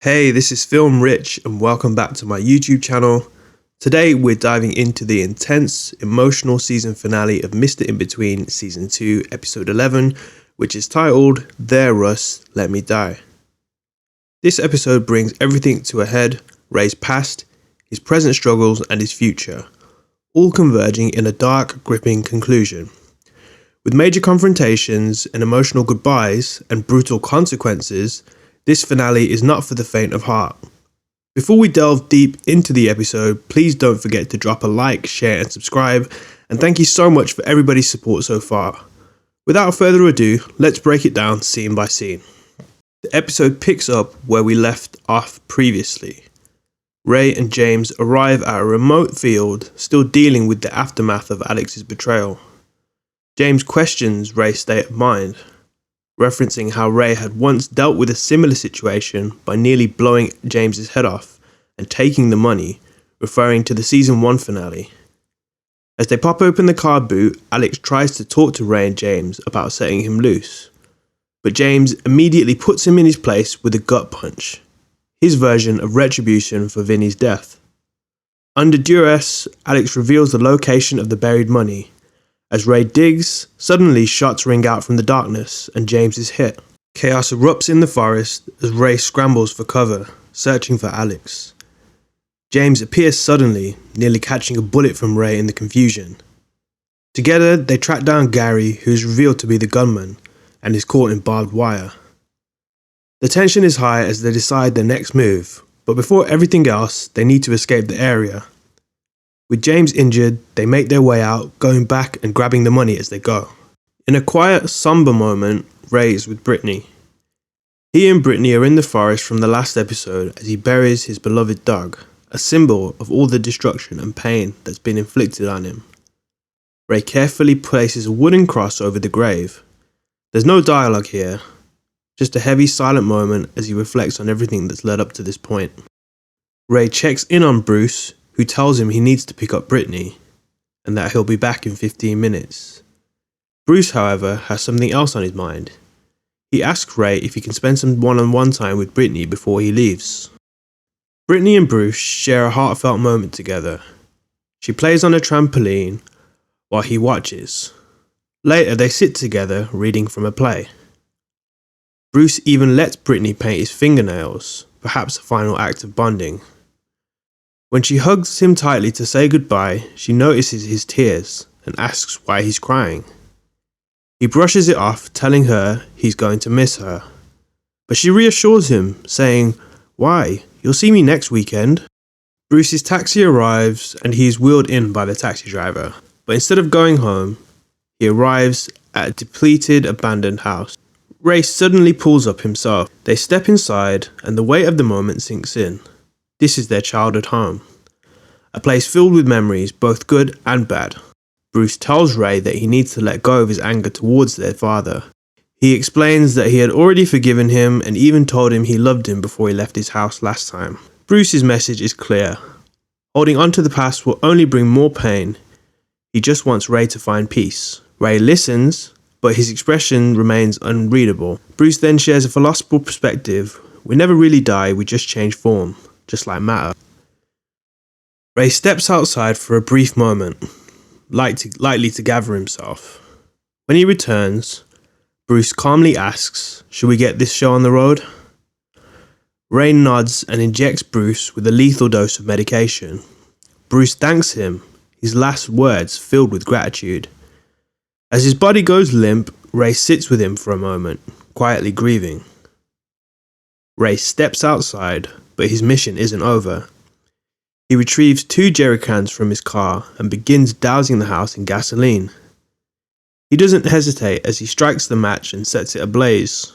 Hey, this is Film Rich and welcome back to my YouTube channel. Today we're diving into the intense, emotional season finale of Mr Inbetween Season 2, Episode 11, which is titled, There Russ, Let Me Die. This episode brings everything to a head, Ray's past, his present struggles and his future, all converging in a dark, gripping conclusion. With major confrontations and emotional goodbyes and brutal consequences, this finale is not for the faint of heart. Before we delve deep into the episode, please don't forget to drop a like, share and subscribe, and thank you so much for everybody's support so far. Without further ado, let's break it down scene by scene. The episode picks up where we left off previously. Ray and James arrive at a remote field, still dealing with the aftermath of Alex's betrayal. James questions Ray's state of mind, referencing how Ray had once dealt with a similar situation by nearly blowing James's head off and taking the money, referring to the Season 1 finale. As they pop open the car boot, Alex tries to talk to Ray and James about setting him loose, but James immediately puts him in his place with a gut punch, his version of retribution for Vinny's death. Under duress, Alex reveals the location of the buried money. As Ray digs, suddenly shots ring out from the darkness and James is hit. Chaos erupts in the forest as Ray scrambles for cover, searching for Alex. James appears suddenly, nearly catching a bullet from Ray in the confusion. Together, they track down Gary, who is revealed to be the gunman, and is caught in barbed wire. The tension is high as they decide their next move, but before everything else, they need to escape the area. With James injured, they make their way out, going back and grabbing the money as they go. In a quiet, somber moment, Ray is with Brittany. He and Brittany are in the forest from the last episode as he buries his beloved dog, a symbol of all the destruction and pain that's been inflicted on him. Ray carefully places a wooden cross over the grave. There's no dialogue here, just a heavy, silent moment as he reflects on everything that's led up to this point. Ray checks in on Bruce, who tells him he needs to pick up Brittany, and that he'll be back in 15 minutes. Bruce, however, has something else on his mind. He asks Ray if he can spend some one-on-one time with Brittany before he leaves. Brittany and Bruce share a heartfelt moment together. She plays on a trampoline while he watches. Later, they sit together reading from a play. Bruce even lets Brittany paint his fingernails, perhaps a final act of bonding. When she hugs him tightly to say goodbye, she notices his tears and asks why he's crying. He brushes it off, telling her he's going to miss her. But she reassures him, saying, "Why? You'll see me next weekend." Bruce's taxi arrives and he is wheeled in by the taxi driver. But instead of going home, he arrives at a depleted, abandoned house. Ray suddenly pulls up himself. They step inside and the weight of the moment sinks in. This is their childhood home, a place filled with memories, both good and bad. Bruce tells Ray that he needs to let go of his anger towards their father. He explains that he had already forgiven him and even told him he loved him before he left his house last time. Bruce's message is clear. Holding on to the past will only bring more pain. He just wants Ray to find peace. Ray listens, but his expression remains unreadable. Bruce then shares a philosophical perspective. We never really die, we just change form, just like matter. Ray steps outside for a brief moment, lightly to gather himself. When he returns, Bruce calmly asks, "Should we get this show on the road?" Ray nods and injects Bruce with a lethal dose of medication. Bruce thanks him, his last words filled with gratitude. As his body goes limp, Ray sits with him for a moment, quietly grieving. Ray steps outside, but his mission isn't over. He retrieves 2 jerry cans from his car and begins dousing the house in gasoline. He doesn't hesitate as he strikes the match and sets it ablaze.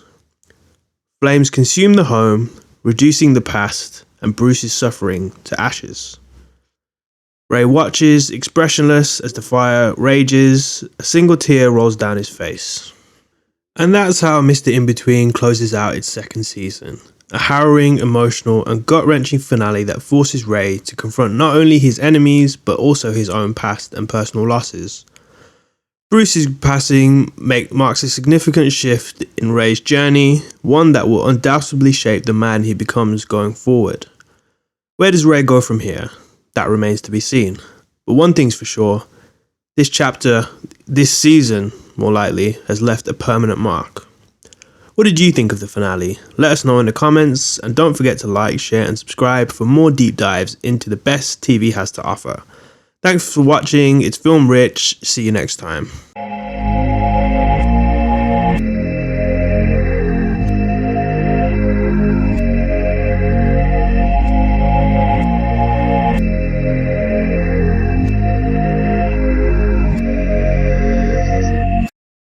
Flames consume the home, reducing the past and Bruce's suffering to ashes. Ray watches, expressionless, as the fire rages. A single tear rolls down his face. And that's how Mr Inbetween closes out its second season. A harrowing, emotional and gut-wrenching finale that forces Ray to confront not only his enemies but also his own past and personal losses. Bruce's passing marks a significant shift in Ray's journey, one that will undoubtedly shape the man he becomes going forward. Where does Ray go from here? That remains to be seen. But one thing's for sure, this chapter, this season, more likely, has left a permanent mark. What did you think of the finale? Let us know in the comments, and don't forget to like, share and subscribe for more deep dives into the best TV has to offer. Thanks for watching, it's Film Rich, see you next time.